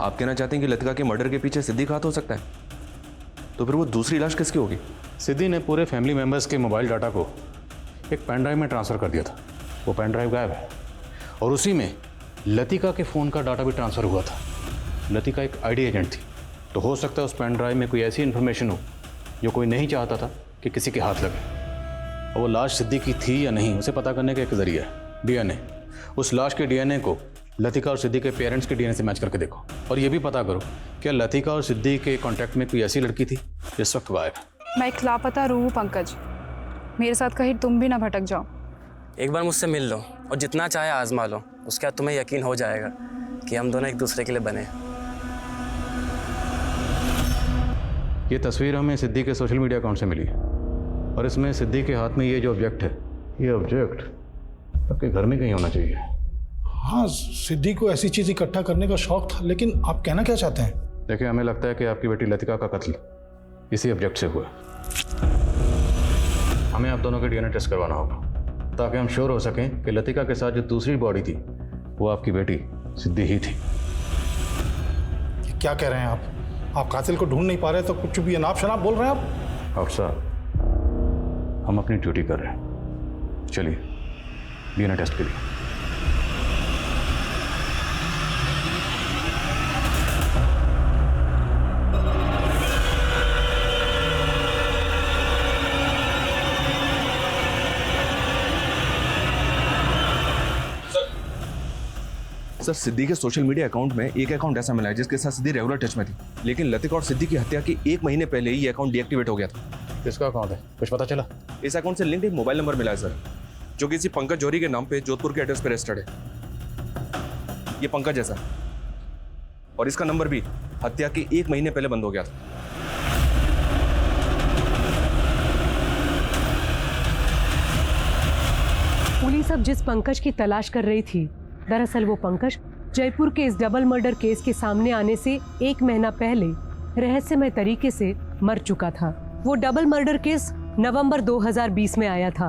आप कहना चाहते हैं कि लतिका के मर्डर के पीछे सिद्धि का हाथ हो सकता है? तो फिर वो दूसरी लाश किसकी होगी? सिद्धि ने पूरे फैमिली मेम्बर्स के मोबाइल डाटा को एक पेन ड्राइव में ट्रांसफ़र कर दिया था। वो पेन ड्राइव गायब है और उसी में लतिका के फ़ोन का डाटा भी ट्रांसफ़र हुआ था। लतिका एक आईडी एजेंट थी, तो हो सकता है उस पेन ड्राइव में कोई ऐसी इन्फॉर्मेशन हो जो कोई नहीं चाहता था कि किसी के हाथ लगे। और वो लाश सिद्धि की थी या नहीं, उसे पता करने का एक जरिया है डीएनए। उस लाश के डीएनए को लतिका और सिद्धि के पेरेंट्स के डीएनए से मैच करके देखो, और ये भी पता करो क्या लतिका और सिद्धि के कांटेक्ट में कोई ऐसी लड़की थी जिस वक्त गायब है। मैं एक लापता रूह हूँ पंकज, मेरे साथ कहीं तुम भी ना भटक जाओ। एक बार मुझसे मिल लो और जितना चाहे आजमा लो, उसके बाद तुम्हें यकीन हो जाएगा कि हम दोनों एक दूसरे के लिए बने। ये तस्वीर हमें सिद्धि के सोशल मीडिया अकाउंट से मिली है और इसमें सिद्धि के हाथ में ये जो ऑब्जेक्ट है, ये ऑब्जेक्ट आपके घर में कहीं होना चाहिए। हाँ, सिद्धि को ऐसी चीज इकट्ठा करने का शौक था, लेकिन आप कहना क्या चाहते हैं? देखिए, हमें लगता है कि आपकी बेटी लतिका का कत्ल इसी ऑब्जेक्ट से हुआ। हमें आप दोनों के डीएनए टेस्ट करवाना होगा ताकि हम श्योर हो सकें कि लतिका के साथ जो दूसरी बॉडी थी वो आपकी बेटी सिद्धि ही थी। क्या कह रहे हैं आप? आप कातिल को ढूंढ नहीं पा रहे तो कुछ भी अनाप शनाप बोल रहे हैं आप? अफसर, हम अपनी ड्यूटी कर रहे हैं। चलिए डीएनए टेस्ट के लिए। सर, सिद्धि के सोशल मीडिया अकाउंट में एक अकाउंट ऐसा मिला है जिसके साथ सिद्धि रेगुलर टच में थी, लेकिन लतिका और सिद्धि की हत्या के 1 महीने पहले ही ये अकाउंट डीएक्टिवेट हो गया था। किसका अकाउंट है, कुछ पता चला? इस अकाउंट से लिंक्ड एक मोबाइल नंबर मिला है सर, जो किसी पंकज जौहरी के नाम पे जोधपुर के एड्रेस पर रजिस्टर्ड है। ये पंकज है सर, और इसका नंबर भी हत्या के 1 महीने पहले बंद हो गया था। पुलिस अब जिस पंकज की तलाश कर रही थी, दरअसल वो पंकज जयपुर के इस डबल मर्डर केस के सामने आने से 1 महीना पहले रहस्यमय तरीके से मर चुका था। वो डबल मर्डर केस नवंबर 2020 में आया था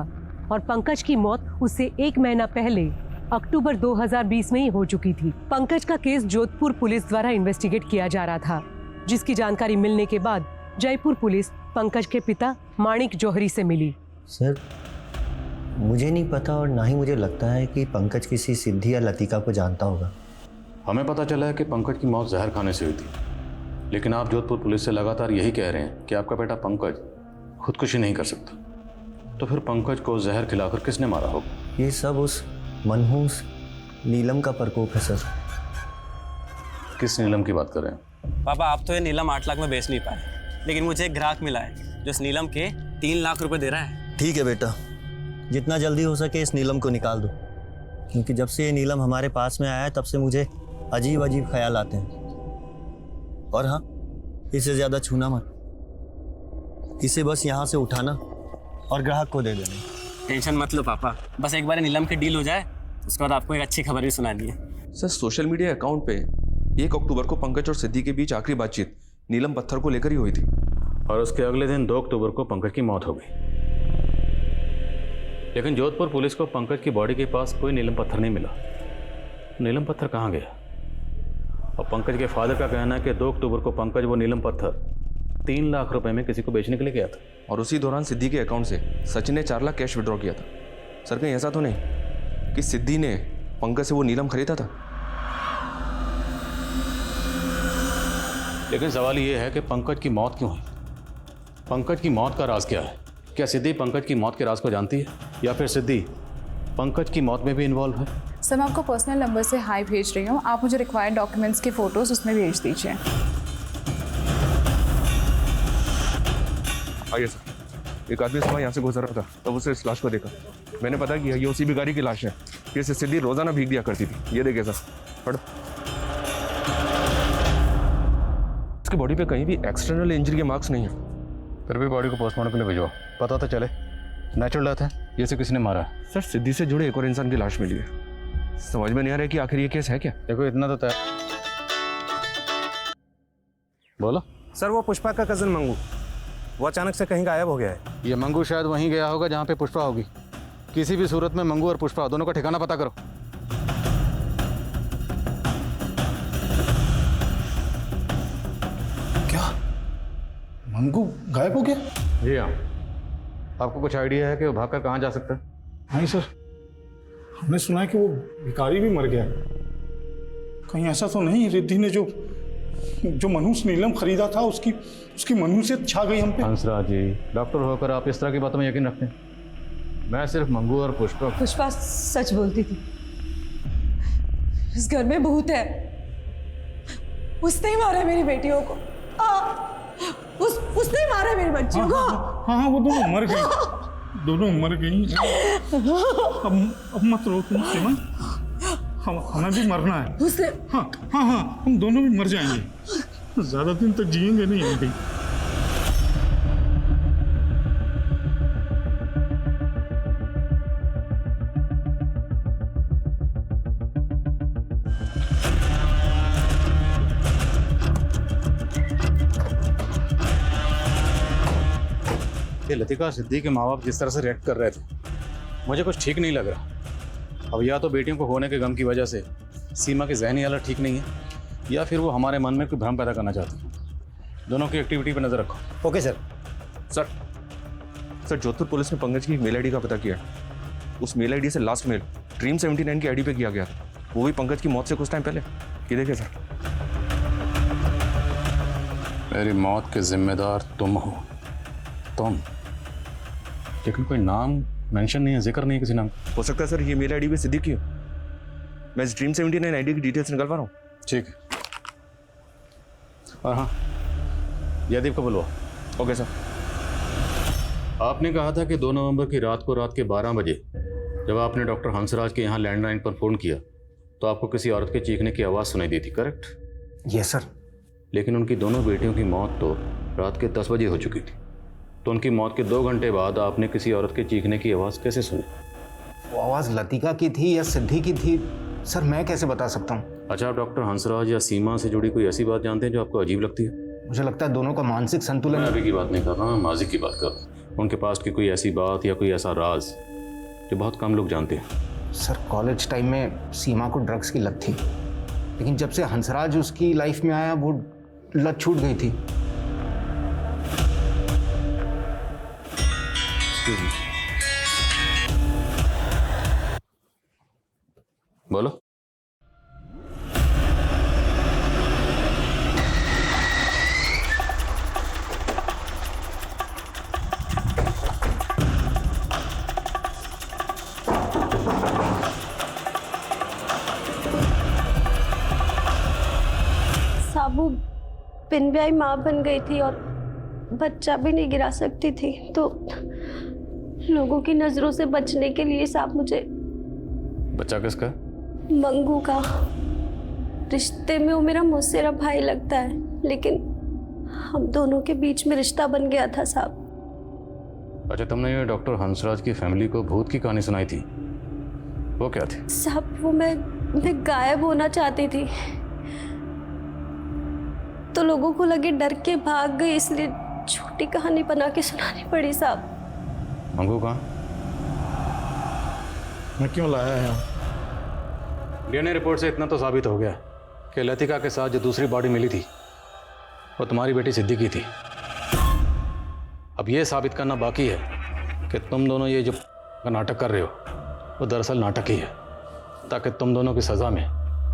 और पंकज की मौत उससे 1 महीना पहले अक्टूबर 2020 में ही हो चुकी थी। पंकज का केस जोधपुर पुलिस द्वारा इन्वेस्टिगेट किया जा रहा था, जिसकी जानकारी मिलने के बाद जयपुर पुलिस पंकज के पिता माणिक जौहरी से मिली। सर, मुझे नहीं पता और ना ही मुझे लगता है कि पंकज किसी सिद्धि या लतिका को जानता होगा। हमें पता चला है कि पंकज की मौत जहर खाने से हुई थी, लेकिन आप जोधपुर पुलिस से लगातार यही कह रहे हैं कि आपका बेटा पंकज खुदकुशी नहीं कर सकता। तो फिर पंकज को जहर खिलाकर किसने मारा होगा? ये सब उस मनहूस नीलम का प्रकोप है सर। किस नीलम की बात कर रहे हैं? पापा, आप तो ये नीलम 8 लाख में बेच नहीं पाए, लेकिन मुझे एक ग्राहक मिला है जो इस नीलम के 3 लाख रुपए दे रहा है। ठीक है बेटा, जितना जल्दी हो सके इस नीलम को निकाल दो, क्योंकि जब से ये नीलम हमारे पास में आया है तब से मुझे अजीब अजीब ख्याल आते हैं। और हाँ, इसे ज़्यादा छूना मत, इसे बस यहाँ से उठाना और ग्राहक को दे देना। टेंशन मत लो पापा, बस एक बार नीलम की डील हो जाए, उसके बाद आपको एक अच्छी खबर भी सुनानी है। सर, सोशल मीडिया अकाउंट पे 1 अक्टूबर को पंकज और सिद्धि के बीच आखिरी बातचीत नीलम पत्थर को लेकर ही हुई थी, और उसके अगले दिन 2 अक्टूबर को पंकज की मौत हो गई। लेकिन जोधपुर पुलिस को पंकज की बॉडी के पास कोई नीलम पत्थर नहीं मिला। नीलम पत्थर कहाँ गया? और पंकज के फादर का कहना है कि 2 अक्टूबर को पंकज वो नीलम पत्थर 3 लाख रुपए में किसी को बेचने के लिए गया था, और उसी दौरान सिद्धि के अकाउंट से सचिन ने 4 लाख कैश विड्रॉ किया था। सर, कहीं ऐसा तो नहीं कि सिद्धि ने पंकज से वो नीलम खरीदा था? लेकिन सवाल ये है कि पंकज की मौत क्यों हुई? पंकज की मौत का राज क्या है? क्या सिद्धि पंकज की मौत के राज को जानती है, या फिर सिद्धि पंकज की मौत में भी इन्वॉल्व है? सर, मैं आपको पर्सनल नंबर से हाई भेज रही हूँ, आप मुझे रिक्वायर्ड डॉक्यूमेंट्स के फोटोज उसमें भेज दीजिए। आइए सर। एक आदमी सुबह यहाँ से गुजर रहा था, तब उसे इस लाश को देखा। मैंने पता किया ये उसी भिखारी की लाश है, जिसे सिद्धि रोजाना भीख दिया करती थी। ये देखिए सर, पढ़ो। इसकी बॉडी पे कहीं भी एक्सटर्नल इंजरी के मार्क्स नहीं है। फिर भी बॉडी को पोस्टमार्टम के लिए भिजवाओ, पता तो चले नेचुरल डेथ है या इसे किसी ने मारा है। सर, सिद्धि से जुड़े एक और इंसान की लाश मिली है। समझ में नहीं आ रहा है कि आखिर ये केस है क्या। देखो, इतना तो तय। बोलो सर, वो पुष्पा का कजन मंगू। वो अचानक से कहीं गायब हो गया है। ये मंगू शायद वहीं गया होगा जहाँ पे पुष्पा होगी। किसी भी सूरत में मंगू और पुष्पा दोनों का ठिकाना पता करो। क्या मंगू गायब हो गया? जी हाँ। आपको कुछ आइडिया है कि वो भागकर कहाँ जा सकता है? नहीं सर, हमने सुना है कि वो भिखारी भी मर गया। कहीं ऐसा तो नहीं रिद्धि ने जो मनुष्य नीलम खरीदा था उसकी मनुष्यत छा गई हम पे? हंसराज जी, डॉक्टर होकर आप इस तरह की बातों में यकीन रखते हैं? मैं सिर्फ मंगू और पुष्पा सच बोलती थी। इस घर में भूत है। उसने ही मारा मेरी बेटियों को। उसने ही मारा मेरी बच्चियों को। हाँ, वो दोनों मर गई। दोनों मर गई। अब मत रो तुम सीमा, हमें भी मरना है। उसने हाँ, हम दोनों भी मर जाएंगे। ज्यादा दिन तक जिएंगे नहीं हम भी। ये लतिका सिद्दी के माँ बाप जिस तरह से रिएक्ट कर रहे थे, मुझे कुछ ठीक नहीं लग रहा। अब या तो बेटियों को होने के गम की वजह से सीमा की जहनी हालत ठीक नहीं है, या फिर वो हमारे मन में कोई भ्रम पैदा करना चाहती है। दोनों की एक्टिविटी पर नजर रखो। Okay sir. Sir Jodhpur police ने पंकज की मेल आईडी का पता किया। उस मेल आईडी से लास्ट मेल ड्रीम 79 की आईडी पे किया गया, वो भी पंकज की मौत से कुछ टाइम पहले। ये देखिए सर। मेरी मौत के जिम्मेदार तुम हो। तुम, लेकिन कोई नाम मेंशन नहीं है, जिक्र नहीं है किसी नाम। हो सकता है सर ये मेल आईडी पे सिद्दीक की हो। मैं इस ड्रीम 79 आईडी की डिटेल्स निकल पा रहा हूँ। ठीक है। और हाँ, जयदीप को बुलवा। Okay sir. आपने कहा था कि 2 नवंबर की रात को रात के 12 बजे जब आपने डॉक्टर हंसराज के यहाँ लैंडलाइन पर फ़ोन किया तो आपको किसी औरत के चीखने की आवाज़ सुनाई दी थी, करेक्ट? Yes sir. लेकिन उनकी दोनों बेटियों की मौत तो रात के 10 बजे हो चुकी थी, तो उनकी मौत के 2 घंटे बाद आपने किसी औरत के चीखने की आवाज़ कैसे सुनी? वो आवाज़ लतिका की थी या सिद्धि की थी सर, मैं कैसे बता सकता हूँ? अच्छा, आप डॉक्टर हंसराज या सीमा से जुड़ी कोई ऐसी बात जानते हैं जो आपको अजीब लगती है? मुझे लगता है दोनों का मानसिक संतुलन। मैं अभी की बात नहीं कर रहा, माजी की बात कर रहा हूँ। उनके पास की कोई ऐसी बात या कोई ऐसा राज जो बहुत कम लोग जानते हैं। सर कॉलेज टाइम में सीमा को ड्रग्स की लत थी, लेकिन जब से हंसराज उसकी लाइफ में आया वो लत छूट गई थी। बोलो। साबू बिन ब्याही माँ बन गई थी और बच्चा भी नहीं गिरा सकती थी, तो लोगों की नजरों से बचने के लिए साहब मुझे बच्चा किसका? मंगू का। रिश्ते में वो मेरा मौसेरा भाई लगता है, लेकिन हम दोनों के बीच में रिश्ता बन गया था साहब। अच्छा, तुमने ये डॉक्टर हंसराज की फैमिली को भूत की कहानी सुनाई थी, वो क्या थी? साहब वो मैं गायब होना चाहती थी, तो लोगों को लगे डर के भाग गई, इसलिए छोटी कहानी बना के सुनानी पड़ी साहब। मंगू कहाँ? मैं क्यों लाया है? डीएनए रिपोर्ट से इतना तो साबित हो गया कि लतिका के साथ जो दूसरी बॉडी मिली थी वो तुम्हारी बेटी सिद्धि की थी। अब ये साबित करना बाकी है कि तुम दोनों ये जो नाटक कर रहे हो वो दरअसल नाटक ही है, ताकि तुम दोनों की सज़ा में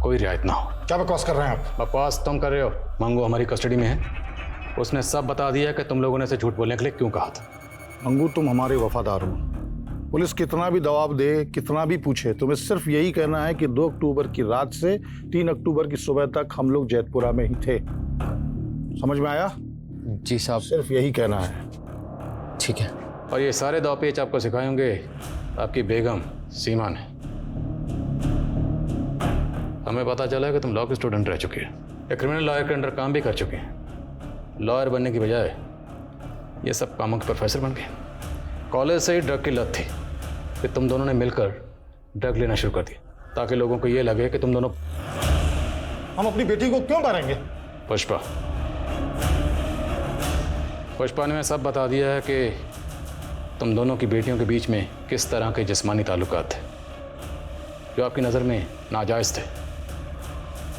कोई रियायत ना हो। क्या बकवास कर रहे हैं आप? बकवास तुम कर रहे हो। मंगू हमारी कस्टडी में है, उसने सब बता दिया कि तुम लोगों ने इसे झूठ बोलने के लिए क्यों कहा था। मंगू तुम हमारे वफादार हो। पुलिस कितना भी दबाव दे, कितना भी पूछे, तुम्हें सिर्फ यही कहना है कि 2 अक्टूबर की रात से 3 अक्टूबर की सुबह तक हम लोग जैतपुरा में ही थे। समझ में आया? जी साहब। सिर्फ यही कहना है। ठीक है। और ये सारे दाव-पेच आपको सिखाए होंगे आपकी बेगम सीमा ने। हमें पता चला है कि तुम लॉ के स्टूडेंट रह चुके हैं, या क्रिमिनल लॉयर के अंडर काम भी कर चुके हैं। लॉयर बनने की बजाय ये सब कामों के प्रोफेसर बन गए। कॉलेज से ही ड्रग की लत थी, फिर तुम दोनों ने मिलकर ड्रग लेना शुरू कर दिया, ताकि लोगों को ये लगे कि तुम दोनों। हम अपनी बेटी को क्यों मारेंगे? पुष्पा, पुष्पा ने सब बता दिया है कि तुम दोनों की बेटियों के बीच में किस तरह के जिस्मानी ताल्लुकात थे जो आपकी नज़र में नाजायज़ थे।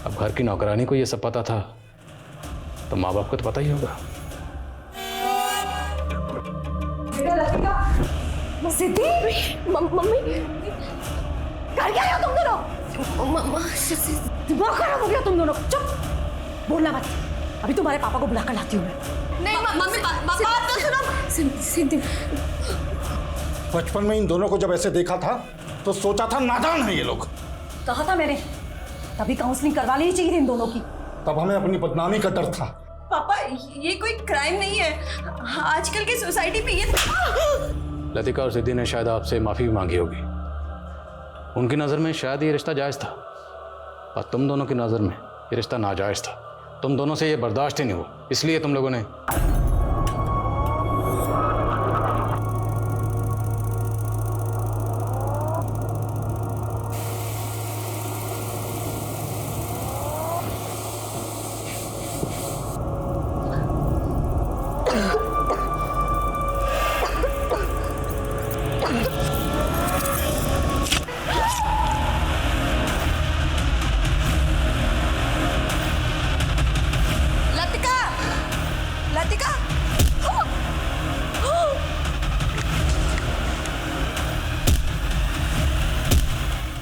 अब घर की नौकरानी को ये सब पता था तो माँ बाप को तो पता ही होगा। सिद्धि, मम्मी कर क्या रहे हो तुम दोनों? दिमाग खराब हो गया तुम दोनों का। चुप, बोलना मत। अभी तुम्हारे पापा को बुला कर लाती हूँ मैं। नहीं मम्मी बात तो सुनो। सिद्धि बचपन में इन दोनों को जब ऐसे देखा था तो सोचा था नादान है ये लोग। कहा था मैंने, तभी काउंसलिंग करवा लेनी चाहिए थी इन दोनों की। तब हमें अपनी बदनामी का डर था। पापा ये कोई क्राइम नहीं है। आजकल की सोसाइटी में ये लतिका और सिद्धि ने शायद आपसे माफ़ी भी मांगी होगी। उनकी नज़र में शायद ये रिश्ता जायज़ था और तुम दोनों की नज़र में ये रिश्ता नाजायज़ था। तुम दोनों से ये बर्दाश्त ही नहीं हुआ, इसलिए तुम लोगों ने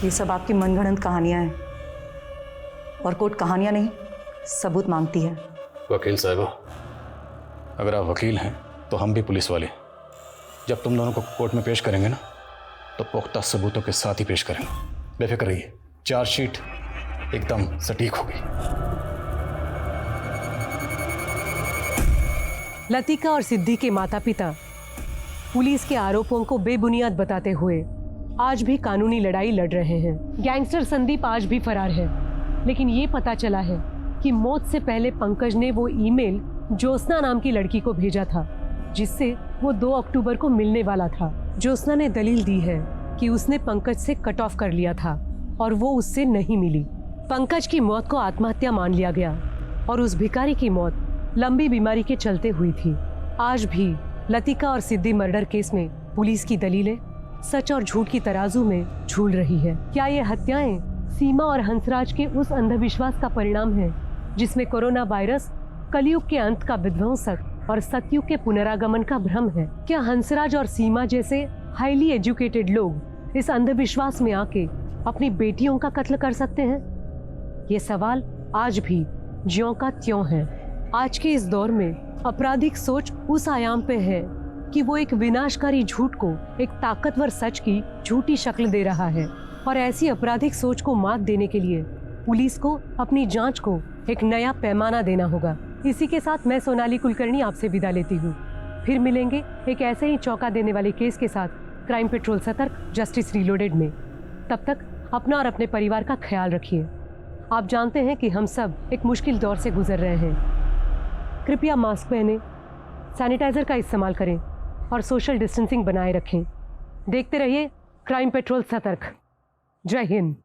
ये सब आपकी मनगढ़ंत कहानियां हैं और कोर्ट कहानियां नहीं, सबूत मांगती है। वकील साहब, अगर आप वकील हैं तो हम भी पुलिस वाले हैं। जब तुम दोनों को कोर्ट में पेश करेंगे ना तो पुख्ता सबूतों के साथ ही पेश करेंगे। बेफिक्र रहिए, चार्जशीट एकदम सटीक होगी। लतिका और सिद्धि के माता पिता पुलिस के आरोपों को बेबुनियाद बताते हुए आज भी कानूनी लड़ाई लड़ रहे हैं। गैंगस्टर संदीप आज भी फरार है, लेकिन ये पता चला है कि मौत से पहले पंकज ने वो ईमेल ज्योत्सना नाम की लड़की को भेजा था जिससे वो 2 अक्टूबर को मिलने वाला था। ज्योत्सना ने दलील दी है कि उसने पंकज से कट ऑफ कर लिया था और वो उससे नहीं मिली। पंकज की मौत को आत्महत्या मान लिया गया और उस भिखारी की मौत लंबी बीमारी के चलते हुई थी। आज भी लतिका और सिद्धि मर्डर केस में पुलिस की दलीलें सच और झूठ की तराजू में झूल रही है। क्या ये हत्याएं सीमा और हंसराज के उस अंधविश्वास का परिणाम है जिसमें कोरोना वायरस कलयुग के अंत का विध्वंसक और सतयुग के पुनरागमन का भ्रम है? क्या हंसराज और सीमा जैसे हाईली एजुकेटेड लोग इस अंधविश्वास में आके अपनी बेटियों का कत्ल कर सकते हैं? ये सवाल आज भी ज्यों का त्यों है। आज के इस दौर में आपराधिक सोच उस आयाम पे है कि वो एक विनाशकारी झूठ को एक ताकतवर सच की झूठी शक्ल दे रहा है और ऐसी आपराधिक सोच को मात देने के लिए पुलिस को अपनी जांच को एक नया पैमाना देना होगा। इसी के साथ मैं सोनाली कुलकर्णी आपसे विदा लेती हूँ। फिर मिलेंगे एक ऐसे ही चौंका देने वाले केस के साथ क्राइम पेट्रोल सतर्क जस्टिस रीलोडेड में। तब तक अपना और अपने परिवार का ख्याल रखिए। आप जानते हैं कि हम सब एक मुश्किल दौर से गुजर रहे हैं। कृपया मास्क पहने, सैनिटाइजर का इस्तेमाल करें और सोशल डिस्टेंसिंग बनाए रखें। देखते रहिए क्राइम पेट्रोल सतर्क। जय हिंद।